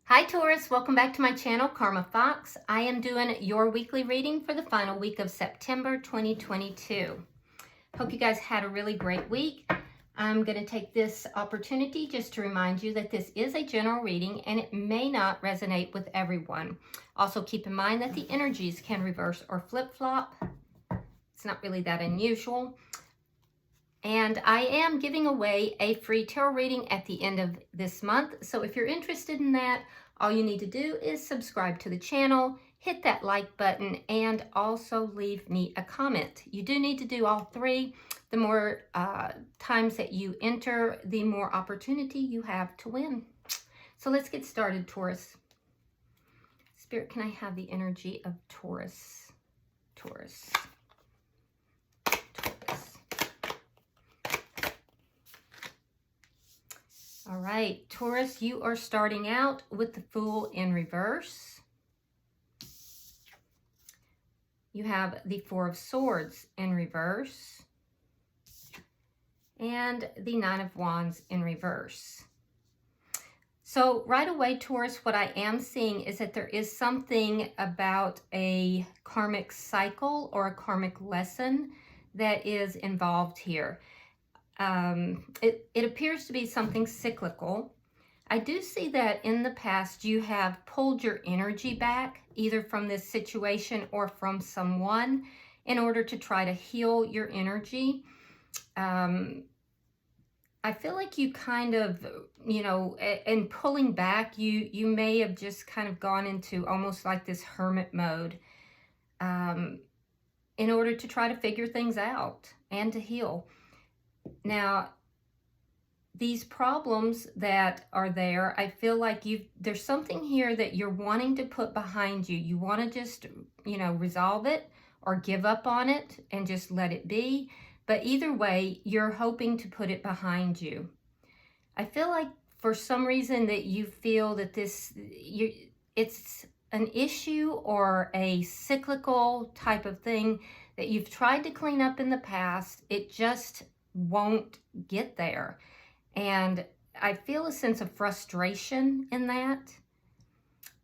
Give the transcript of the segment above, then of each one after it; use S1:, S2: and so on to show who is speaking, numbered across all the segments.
S1: Hi Taurus, welcome back to my channel, Karma Fox. I am doing your weekly reading for the final week of September 2022. Hope you guys had a really great week. I'm going to take this opportunity just to remind you that this is a general reading and it may not resonate with everyone. Also keep in mind that the energies can reverse or flip-flop. It's not really that unusual. And I am giving away a free tarot reading at the end of this month. So if you're interested in that, all you need to do is subscribe to the channel, hit that like button, and also leave me a comment. You do need to do all three. The more times that you enter, the more opportunity you have to win. So let's get started, Taurus. Spirit, can I have the energy of Taurus? Taurus. All right, Taurus, you are starting out with the Fool in reverse. You have the Four of Swords in reverse. And the Nine of Wands in reverse. So right away, Taurus, what I am seeing is that there is something about a karmic cycle or a karmic lesson that is involved here. It appears to be something cyclical. I do see that in the past you have pulled your energy back, either from this situation or from someone, in order to try to heal your energy. I feel like you kind of, in pulling back, you may have just kind of gone into almost like this hermit mode in order to try to figure things out and to heal. Now, these problems that are there, I feel like there's something here that you're wanting to put behind you. You want to just, resolve it or give up on it and just let it be. But either way, you're hoping to put it behind you. I feel like for some reason that you feel that it's an issue or a cyclical type of thing that you've tried to clean up in the past. It just won't get there. And I feel a sense of frustration in that.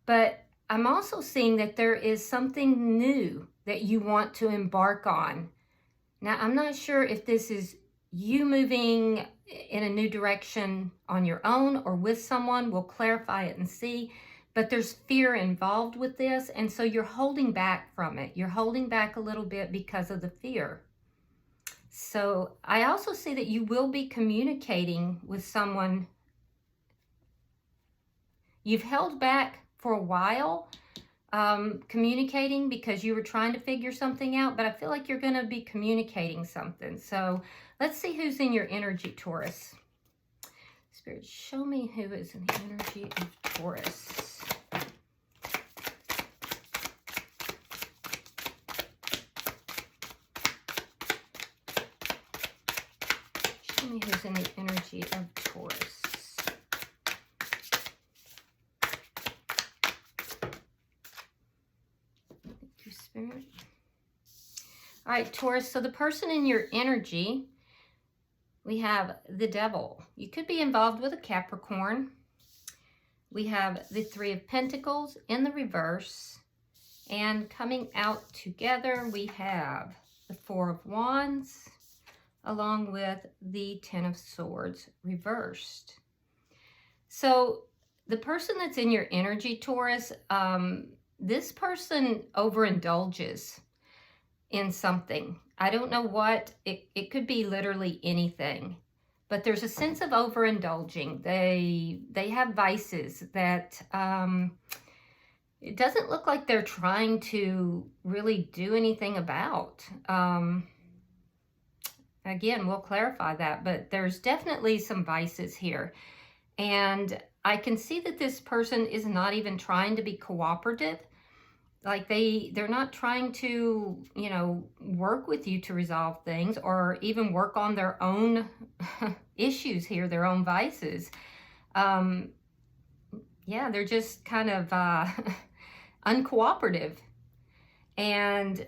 S1: But I'm also seeing that there is something new that you want to embark on. Now, I'm not sure if this is you moving in a new direction on your own or with someone. We'll clarify it and see. But there's fear involved with this, and so you're holding back from it. You're holding back a little bit because of the fear. So I also see that you will be communicating with someone. You've held back for a while communicating because you were trying to figure something out, but I feel like you're going to be communicating something. So let's see who's in your energy, Taurus. Spirit, show me who is in the energy of Taurus. Who's in the energy of Taurus. Thank you, Spirit. All right, Taurus, so the person in your energy, we have the Devil. You could be involved with a Capricorn. We have the Three of Pentacles in the reverse. And coming out together, we have the Four of Wands, along with the Ten of Swords reversed. So the person that's in your energy, Taurus, this person overindulges in something. I don't know what. It could be literally anything. But there's a sense of overindulging. They have vices that it doesn't look like they're trying to really do anything about. Again, we'll clarify that, but there's definitely some vices here. And I can see that this person is not even trying to be cooperative. Like they're not trying to, work with you to resolve things or even work on their own issues here, their own vices. Yeah, they're just kind of uncooperative. And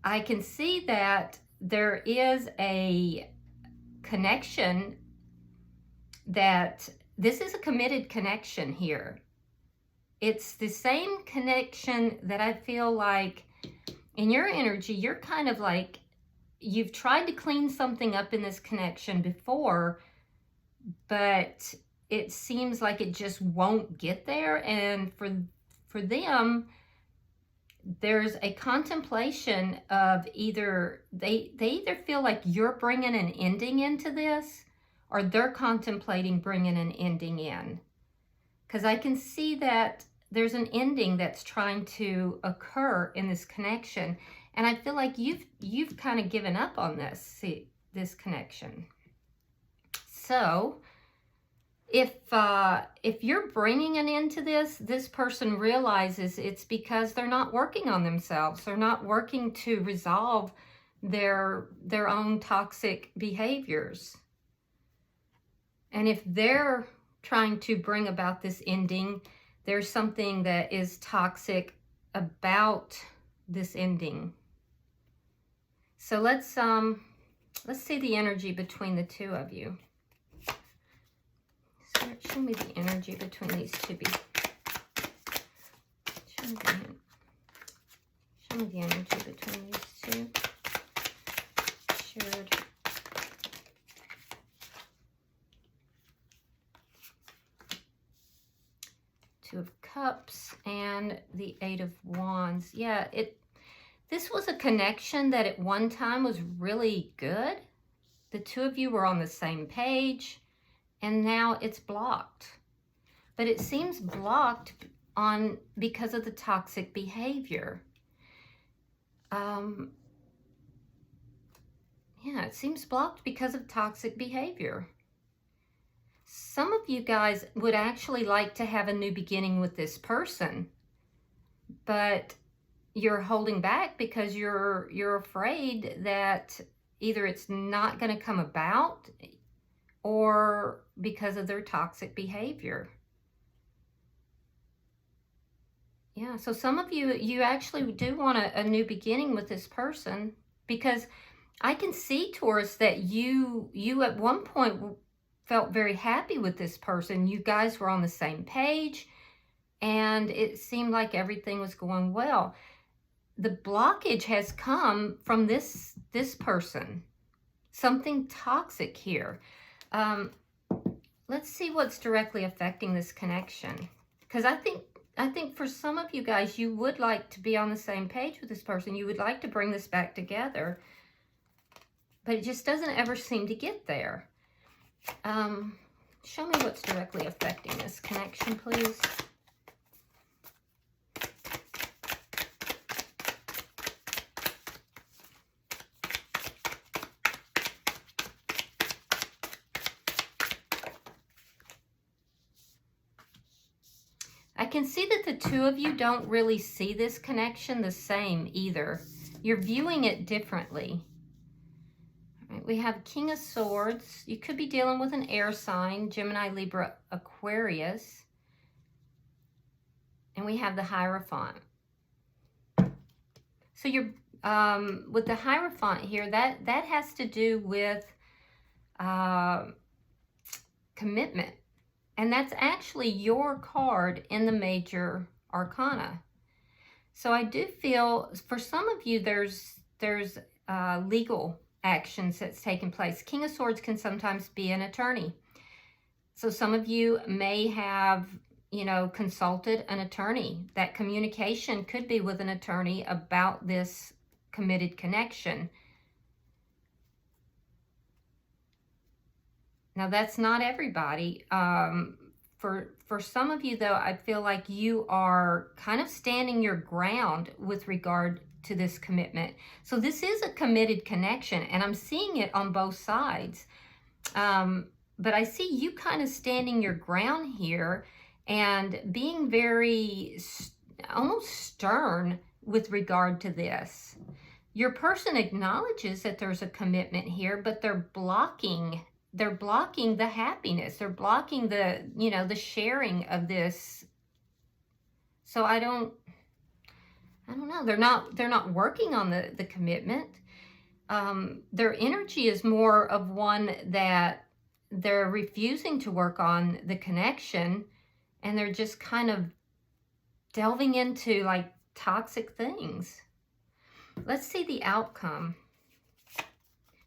S1: I can see that there is a connection that this is a committed connection here. it's the same connection that I feel like in your energy, you're kind of like, you've tried to clean something up in this connection before, but it seems like it just won't get there. And for them, there's a contemplation of either they either feel like you're bringing an ending into this, or they're contemplating bringing an ending in. Because I can see that there's an ending that's trying to occur in this connection, and I feel like you've kind of given up on this connection. So if you're bringing an end to this person realizes it's because they're not working on themselves. They're not working to resolve their own toxic behaviors. And if they're trying to bring about this ending, there's something that is toxic about this ending. So let's see the energy between the two of you. Show me the energy between these two. Show me the energy between these two. Shared. Two of Cups and the Eight of Wands. Yeah, this was a connection that at one time was really good. The two of you were on the same page. And now it's blocked. But it seems blocked because of the toxic behavior. Yeah, it seems blocked because of toxic behavior. Some of you guys would actually like to have a new beginning with this person, but you're holding back because you're afraid that either it's not going to come about, or because of their toxic behavior. Yeah, so some of you actually do want a new beginning with this person, because I can see, Taurus, that you at one point felt very happy with this person. You guys were on the same page, and it seemed like everything was going well. The blockage has come from this person. Something toxic here. Let's see what's directly affecting this connection. Because I think for some of you guys, you would like to be on the same page with this person. You would like to bring this back together. But it just doesn't ever seem to get there. Show me what's directly affecting this connection, please. I can see that the two of you don't really see this connection the same either. You're viewing it differently. All right, we have King of Swords. You could be dealing with an air sign, Gemini, Libra, Aquarius. And we have the Hierophant. So you're with the Hierophant here, that has to do with commitment. And that's actually your card in the major arcana. So I do feel for some of you there's legal actions that's taken place. King of Swords can sometimes be an attorney. So some of you may have, consulted an attorney. That communication could be with an attorney about this committed connection. Now, that's not everybody. For some of you, though, I feel like you are kind of standing your ground with regard to this commitment. So this is a committed connection, and I'm seeing it on both sides. But I see you kind of standing your ground here and being very, almost stern with regard to this. Your person acknowledges that there's a commitment here, but they're blocking the happiness. They're blocking the sharing of this. So I don't know. They're not working on the commitment. Their energy is more of one that they're refusing to work on the connection, and they're just kind of delving into like toxic things. Let's see the outcome.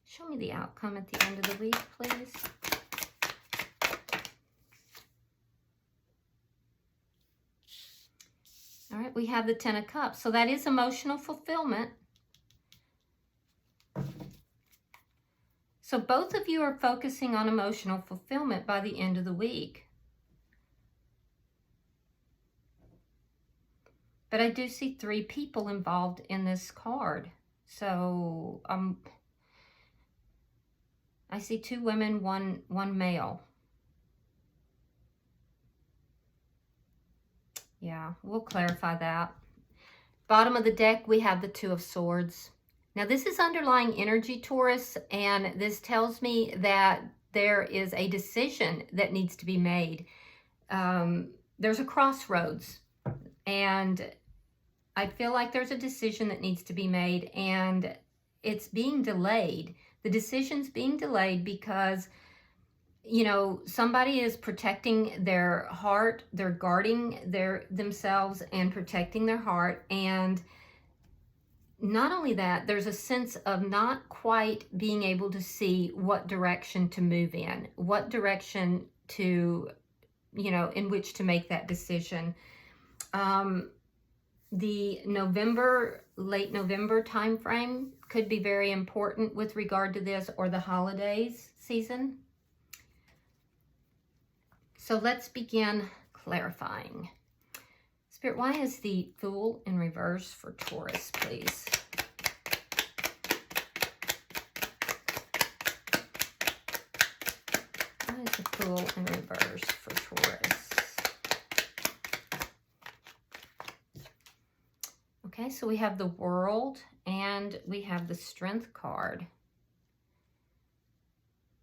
S1: Show me the outcome at the end of the week, please. All right, we have the Ten of Cups. So that is emotional fulfillment. So both of you are focusing on emotional fulfillment by the end of the week. But I do see 3 people involved in this card. So I see 2 women, one male. Yeah, we'll clarify that. Bottom of the deck, we have the Two of Swords. Now, this is underlying energy, Taurus, and this tells me that there is a decision that needs to be made. There's a crossroads, and I feel like there's a decision that needs to be made, and it's being delayed. The decision's being delayed because, you know, somebody is protecting their heart, they're guarding themselves and protecting their heart, and not only that, there's a sense of not quite being able to see what direction to move in, what direction to, you know, in which to make that decision. The late November time frame could be very important with regard to this, or the holidays season. So let's begin clarifying. Spirit, why is the Fool in reverse for Taurus, please? Why is the Fool in reverse for Taurus? Okay, so we have the World and we have the Strength card.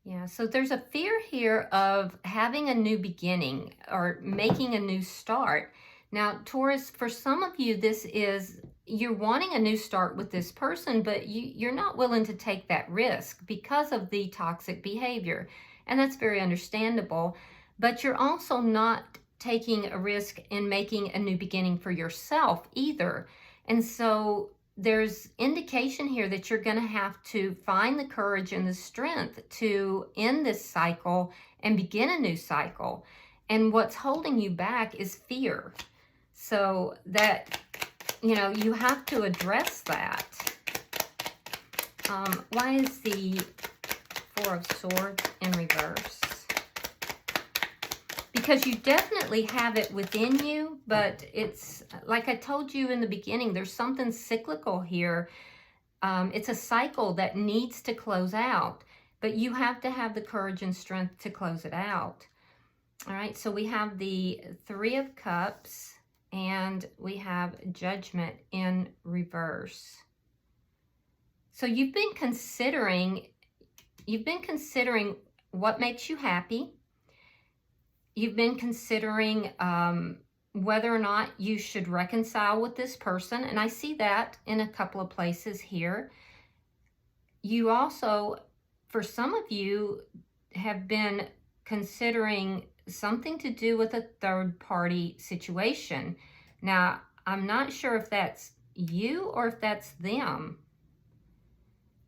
S1: Yeah, so there's a fear here of having a new beginning or making a new start. Now, Taurus, for some of you, this is, you're wanting a new start with this person, but you're not willing to take that risk because of the toxic behavior. And that's very understandable. But you're also not taking a risk in making a new beginning for yourself either. And so there's indication here that you're going to have to find the courage and the strength to end this cycle and begin a new cycle. And what's holding you back is fear. So that, you know, you have to address that. Why is the Four of Swords in reverse? Because you definitely have it within you, but it's, like I told you in the beginning, there's something cyclical here. It's a cycle that needs to close out, but you have to have the courage and strength to close it out. All right, so we have the Three of Cups, and we have Judgment in reverse. So you've been considering what makes you happy. You've been considering whether or not you should reconcile with this person, and I see that in a couple of places here. You also, for some of you, have been considering something to do with a third-party situation. Now, I'm not sure if that's you or if that's them,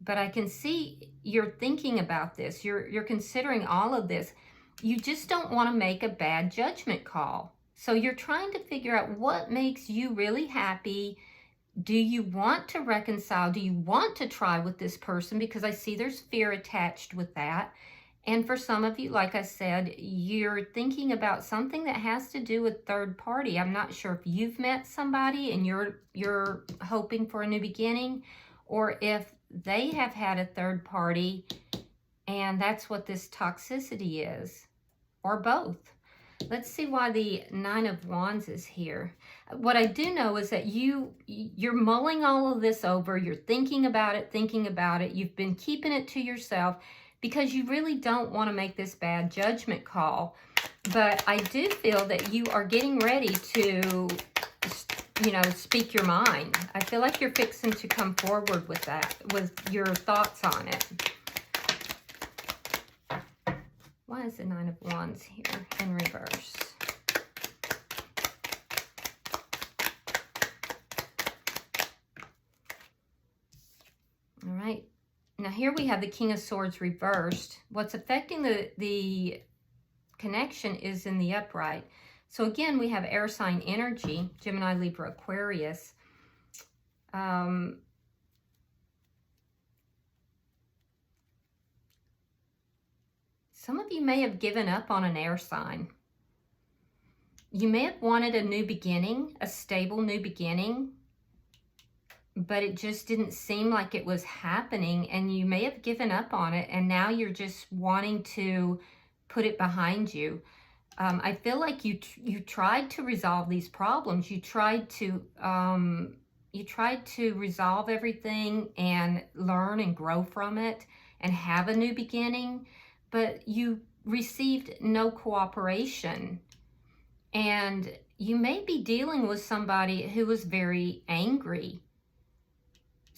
S1: but I can see you're thinking about this. You're considering all of this. You just don't want to make a bad judgment call. So you're trying to figure out what makes you really happy. Do you want to reconcile? Do you want to try with this person? Because I see there's fear attached with that. And for some of you, like I said, you're thinking about something that has to do with third party. I'm not sure if you've met somebody and you're hoping for a new beginning, or if they have had a third party and that's what this toxicity is, or both. Let's see why the Nine of Wands is here. What I do know is that you're mulling all of this over. You're thinking about it. You've been keeping it to yourself because you really don't want to make this bad judgment call. But I do feel that you are getting ready to, you know, speak your mind. I feel like you're fixing to come forward with that, with your thoughts on it. Why is the Nine of Wands here in reverse? Now here we have the King of Swords reversed. What's affecting the connection is in the upright. So again, we have air sign energy, Gemini, Libra, Aquarius. Some of you may have given up on an air sign. You may have wanted a new beginning, a stable new beginning, but it just didn't seem like it was happening, and you may have given up on it, and now you're just wanting to put it behind you. I feel like you tried to resolve these problems. You tried to resolve everything and learn and grow from it and have a new beginning, but you received no cooperation. And you may be dealing with somebody who was very angry.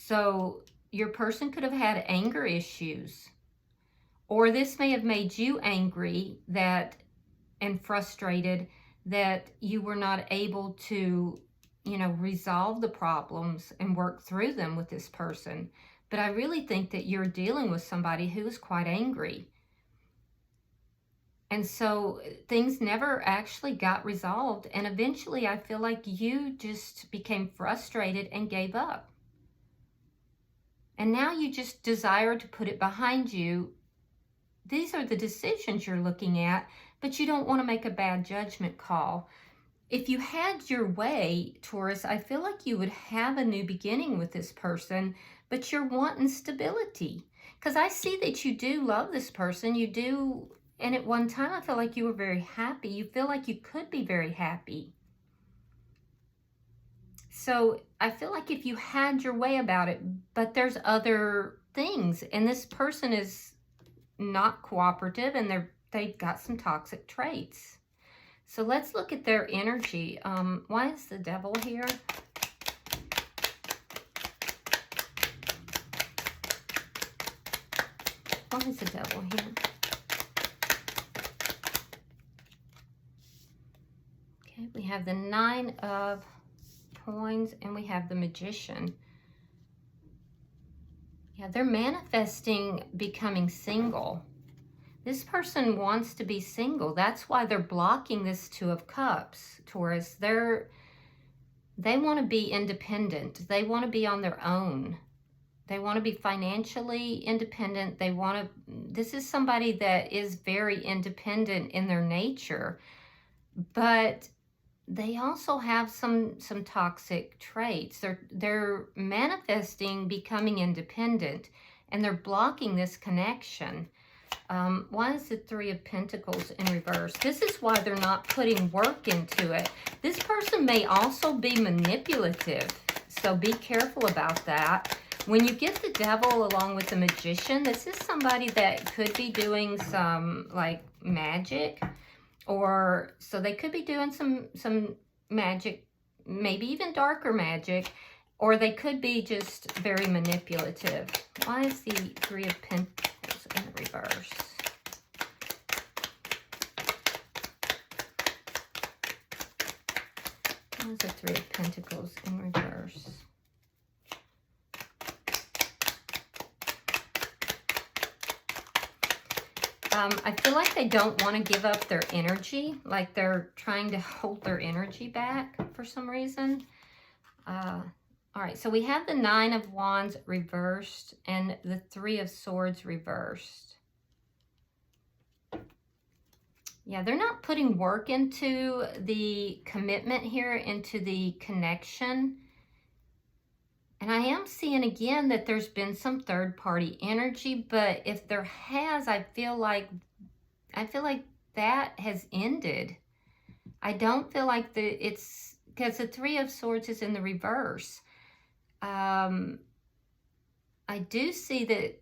S1: So your person could have had anger issues, or this may have made you angry and frustrated that you were not able to, resolve the problems and work through them with this person. But I really think that you're dealing with somebody who is quite angry. And so things never actually got resolved. And eventually I feel like you just became frustrated and gave up. And now you just desire to put it behind you. These are the decisions you're looking at, but you don't want to make a bad judgment call. If you had your way, Taurus, I feel like you would have a new beginning with this person, but you're wanting stability. Because I see that you do love this person. You do. And at one time, I feel like you were very happy. You feel like you could be very happy. So I feel like if you had your way about it, but there's other things, and this person is not cooperative, and they've got some toxic traits. So let's look at their energy. Why is the devil here? Why is the devil here? Okay, we have the Nine of Coins, and we have the Magician. Yeah, they're manifesting becoming single. This person wants to be single. That's why they're blocking this Two of Cups, Taurus. They want to be independent. They want to be on their own. They want to be financially independent. This is somebody that is very independent in their nature, but they also have some toxic traits. They're manifesting becoming independent, and they're blocking this connection. Why is the Three of Pentacles in reverse? This is why they're not putting work into it. This person may also be manipulative, so be careful about that. When you get the Devil along with the Magician, this is somebody that could be doing some like magic, or so they could be doing some magic, maybe even darker magic, or they could be just very manipulative. Why is the Three of Pentacles in reverse? Why is the Three of Pentacles in reverse? I feel like they don't want to give up their energy, like they're trying to hold their energy back for some reason. All right, so we have the Nine of Wands reversed and the Three of Swords reversed. Yeah, they're not putting work into the commitment here, into the connection. And I am seeing again that there's been some third-party energy, but if there has, I feel like that has ended. I don't feel like it's because the Three of Swords is in the reverse. I do see that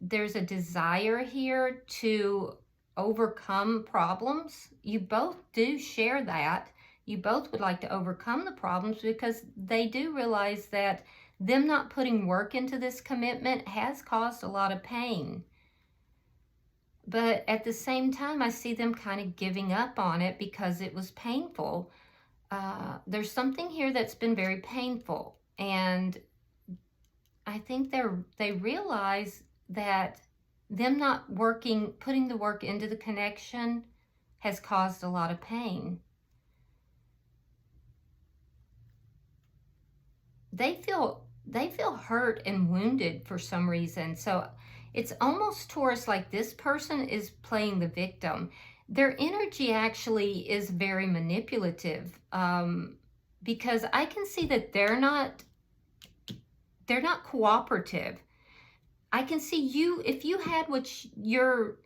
S1: there's a desire here to overcome problems. You both do share that. You both would like to overcome the problems because they do realize that them not putting work into this commitment has caused a lot of pain. But at the same time, I see them kind of giving up on it because it was painful. There's something here that's been very painful. And I think they realize that them not working, putting the work into the connection has caused a lot of pain. They feel hurt and wounded for some reason. So it's almost, Taurus, like this person is playing the victim. Their energy actually is very manipulative, because I can see that they're not cooperative. I can see you, if you had your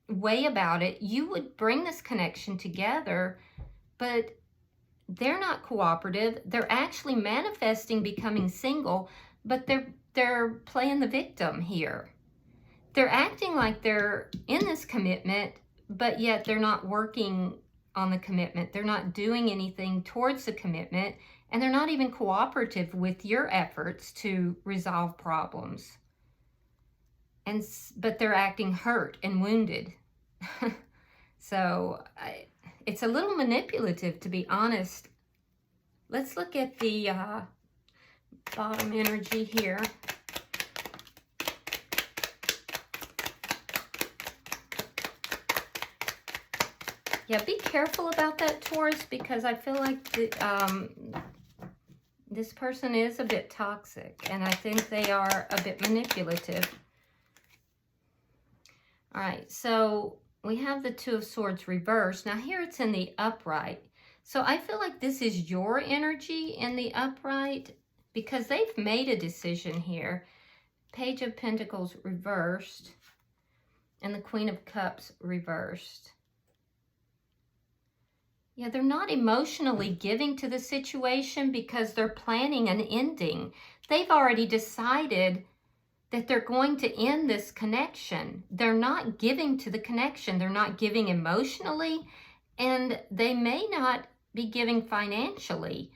S1: way about it, you would bring this connection together, but they're not cooperative. They're actually manifesting becoming single, but they're playing the victim here. They're acting like they're in this commitment, but yet they're not working on the commitment. They're not doing anything towards the commitment, and they're not even cooperative with your efforts to resolve problems. But they're acting hurt and wounded. So it's a little manipulative, to be honest. Let's look at the bottom energy here. Yeah, be careful about that, Taurus, because I feel like this person is a bit toxic, and I think they are a bit manipulative. All right, so we have the Two of Swords reversed. Now here it's in the upright. So I feel like this is your energy in the upright, because they've made a decision here. Page of Pentacles reversed, and the Queen of Cups reversed. Yeah, they're not emotionally giving to the situation because they're planning an ending. They've already decided that they're going to end this connection. They're not giving to the connection. They're not giving emotionally, and they may not be giving financially.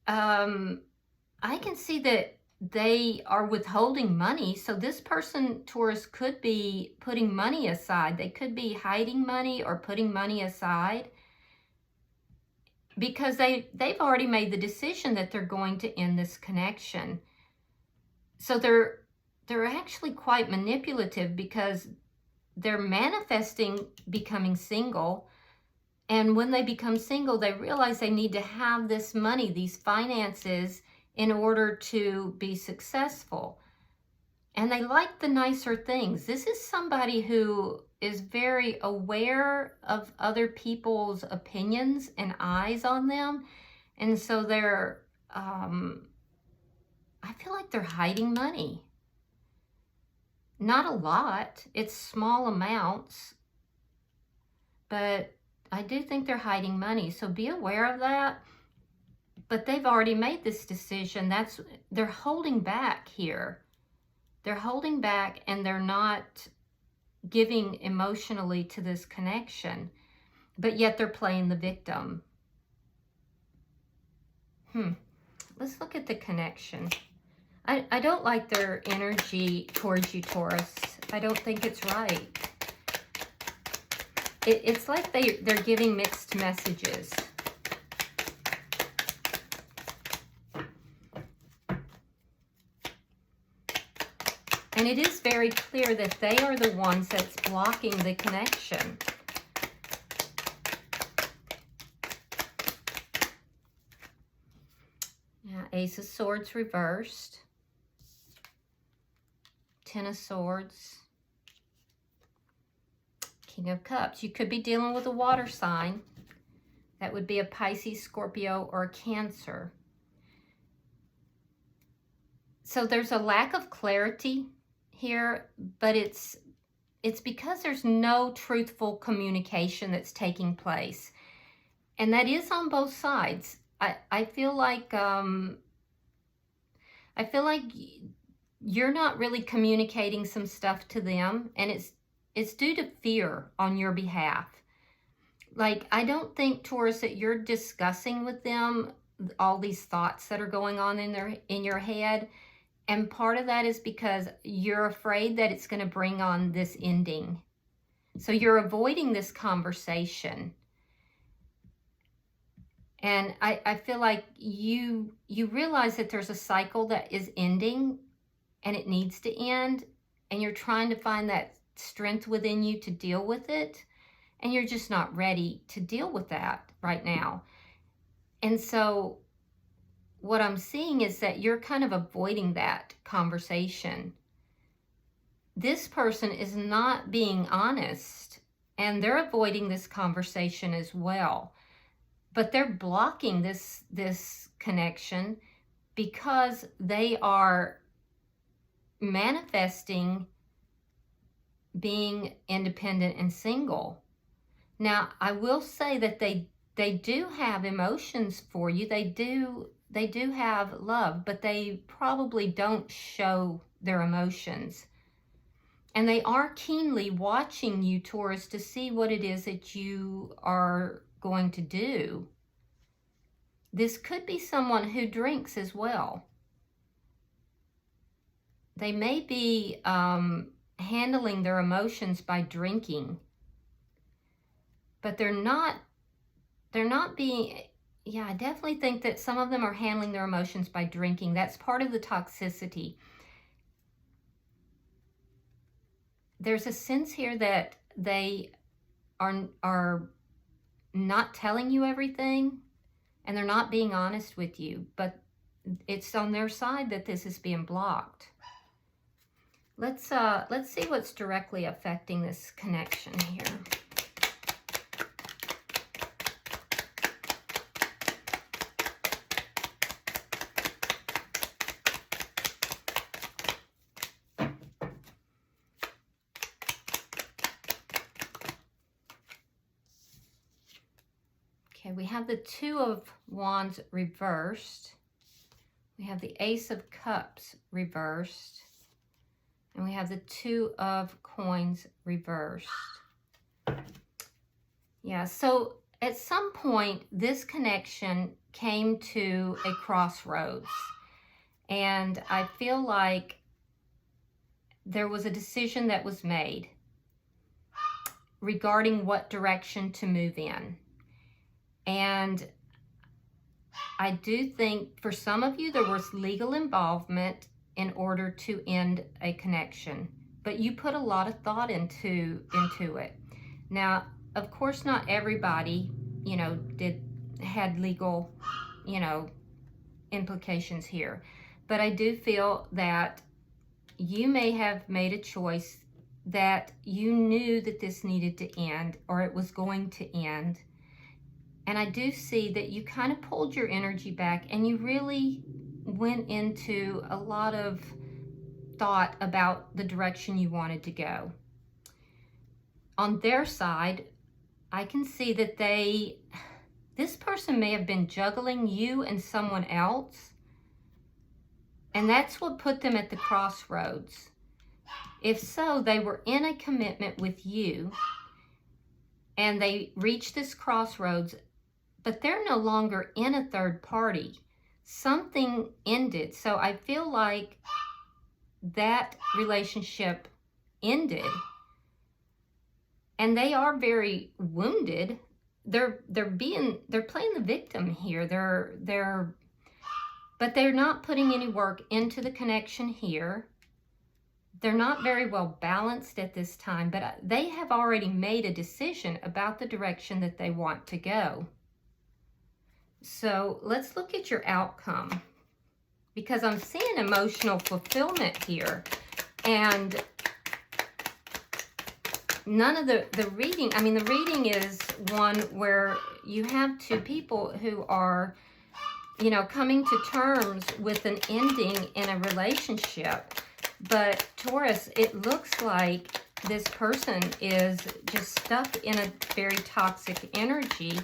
S1: I can see that they are withholding money. So this person, Taurus, could be putting money aside. They could be hiding money or putting money aside, because they've already made the decision that they're going to end this connection. So they're actually quite manipulative, because they're manifesting becoming single. And when they become single, they realize they need to have this money, these finances, in order to be successful. And they like the nicer things. This is somebody who is very aware of other people's opinions and eyes on them. And so they're, I feel like they're hiding money. Not a lot. It's small amounts. But I do think they're hiding money. So be aware of that. But they've already made this decision. They're holding back here. They're holding back, and they're not giving emotionally to this connection, but yet they're playing the victim. Let's look at the connection. I don't like their energy towards you, Taurus. I don't think it's right. It's like they're giving mixed messages. And it is very clear that they are the ones that's blocking the connection. Now, Ace of Swords reversed. Ten of Swords. King of Cups. You could be dealing with a water sign. That would be a Pisces, Scorpio, or a Cancer. So there's a lack of clarity here, but it's because there's no truthful communication that's taking place, and that is on both sides. I feel like you're not really communicating some stuff to them, and it's due to fear on your behalf. Like, I don't think, Taurus, that you're discussing with them all these thoughts that are going on in your head. And part of that is because you're afraid that it's going to bring on this ending. So you're avoiding this conversation. And I feel like you realize that there's a cycle that is ending, and it needs to end. and you're trying to find that strength within you to deal with it, and you're just not ready to deal with that right now. And so what I'm seeing is that you're kind of avoiding that conversation. This person is not being honest, and they're avoiding this conversation as well. But they're blocking this connection because they are manifesting being independent and single. Now, I will say that they do have emotions for you. They do have love, but they probably don't show their emotions. And they are keenly watching you, Taurus, to see what it is that you are going to do. This could be someone who drinks as well. They may be handling their emotions by drinking, but they're not being, yeah, I definitely think that some of them are handling their emotions by drinking. That's part of the toxicity. There's a sense here that they are not telling you everything, and they're not being honest with you, but it's on their side that this is being blocked. Let's see what's directly affecting this connection here. Okay, we have the Two of Wands reversed. We have the Ace of Cups reversed. And we have the Two of Coins reversed. Yeah, so at some point, this connection came to a crossroads. And I feel like there was a decision that was made regarding what direction to move in. And I do think for some of you, there was legal involvement in order to end a connection, but you put a lot of thought into it. Now, of course, not everybody, had legal, implications here, but I do feel that you may have made a choice that you knew that this needed to end, or it was going to end. And I do see that you kind of pulled your energy back and you really went into a lot of thought about the direction you wanted to go. On their side, I can see that this person may have been juggling you and someone else, and that's what put them at the crossroads. If so, they were in a commitment with you, and they reached this crossroads, but they're no longer in a third party. Something ended. So I feel like that relationship ended, and they are very wounded. They're playing the victim here. But they're not putting any work into the connection here. They're not very well balanced at this time, but they have already made a decision about the direction that they want to go. So let's look at your outcome, because I'm seeing emotional fulfillment here. And none of the reading, the reading is one where you have two people who are, coming to terms with an ending in a relationship. But Taurus, it looks like this person is just stuck in a very toxic energy.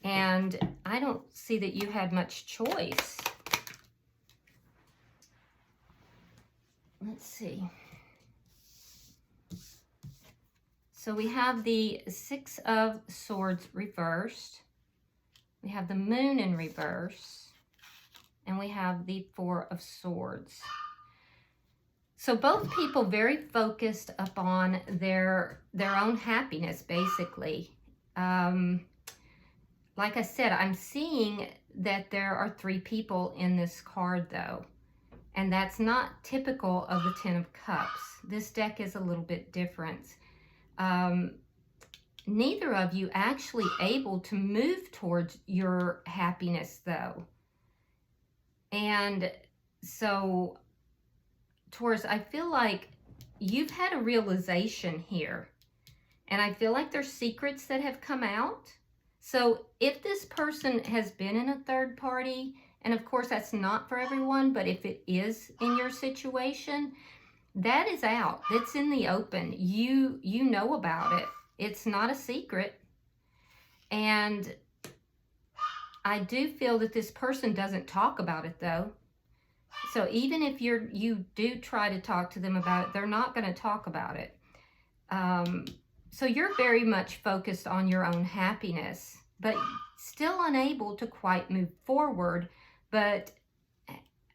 S1: And I don't see that you had much choice. Let's see. So we have the Six of Swords reversed. We have the Moon in reverse. And we have the Four of Swords. So both people very focused upon their own happiness, basically. Like I said, I'm seeing that there are three people in this card, though. And that's not typical of the Ten of Cups. This deck is a little bit different. Neither of you actually able to move towards your happiness, though. And so, Taurus, I feel like you've had a realization here. And I feel like there's secrets that have come out. So if this person has been in a third party, and of course that's not for everyone, but if it is in your situation, that is out. It's in the open. You know about it. It's not a secret. And I do feel that this person doesn't talk about it, though. So even if you do try to talk to them about it, they're not going to talk about it. So you're very much focused on your own happiness, but still unable to quite move forward. But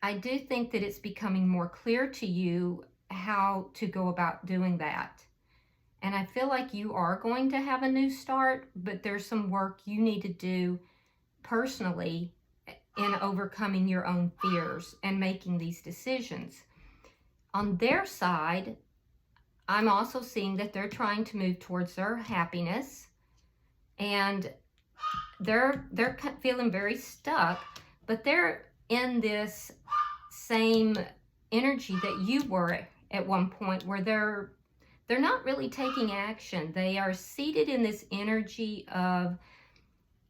S1: I do think that it's becoming more clear to you how to go about doing that. And I feel like you are going to have a new start, but there's some work you need to do personally in overcoming your own fears and making these decisions. On their side, I'm also seeing that they're trying to move towards their happiness, and they're feeling very stuck, but they're in this same energy that you were at one point, where they're not really taking action. They are seated in this energy of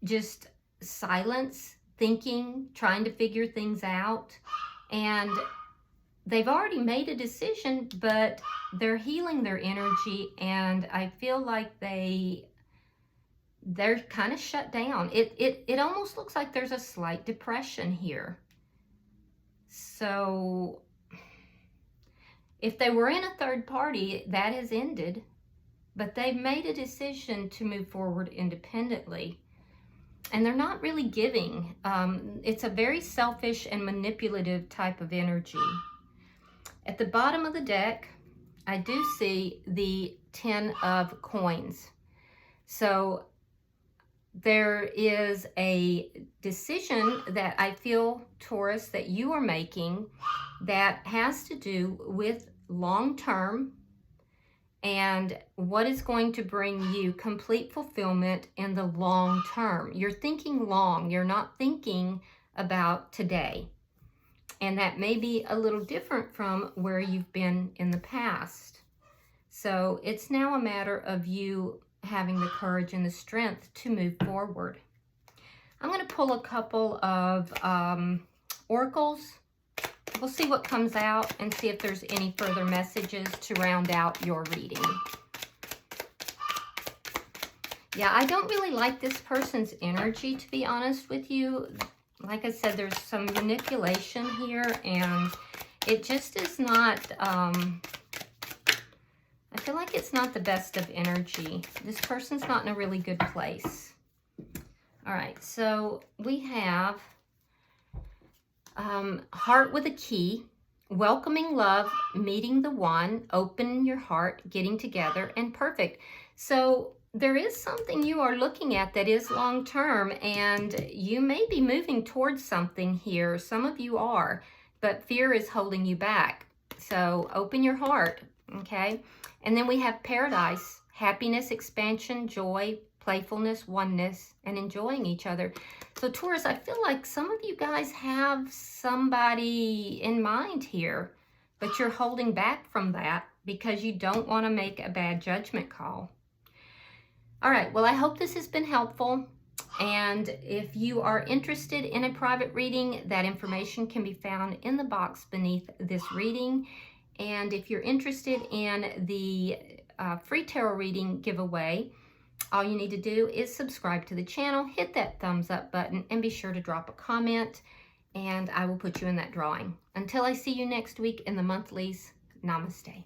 S1: just silence, thinking, trying to figure things out. And they've already made a decision, but they're healing their energy. And I feel like they're kind of shut down. It almost looks like there's a slight depression here. So if they were in a third party, that has ended, but they've made a decision to move forward independently. And they're not really giving. It's a very selfish and manipulative type of energy. At the bottom of the deck, I do see the 10 of coins. So there is a decision that I feel, Taurus, that you are making that has to do with long-term and what is going to bring you complete fulfillment in the long term. You're thinking long. You're not thinking about today. And that may be a little different from where you've been in the past. So it's now a matter of you having the courage and the strength to move forward. I'm going to pull a couple of oracles. We'll see what comes out and see if there's any further messages to round out your reading. Yeah, I don't really like this person's energy, to be honest with you. Like I said, there's some manipulation here, and it just is not, I feel like it's not the best of energy. This person's not in a really good place. All right, so we have heart with a key, welcoming love, meeting the one, open your heart, getting together, and perfect. So there is something you are looking at that is long-term, and you may be moving towards something here. Some of you are, but fear is holding you back. So open your heart, okay? And then we have paradise, happiness, expansion, joy, playfulness, oneness, and enjoying each other. So Taurus, I feel like some of you guys have somebody in mind here, but you're holding back from that because you don't want to make a bad judgment call. All right, well, I hope this has been helpful. And if you are interested in a private reading, that information can be found in the box beneath this reading. And if you're interested in the free tarot reading giveaway, all you need to do is subscribe to the channel, hit that thumbs up button, and be sure to drop a comment, and I will put you in that drawing. Until I see you next week in the monthlies, namaste.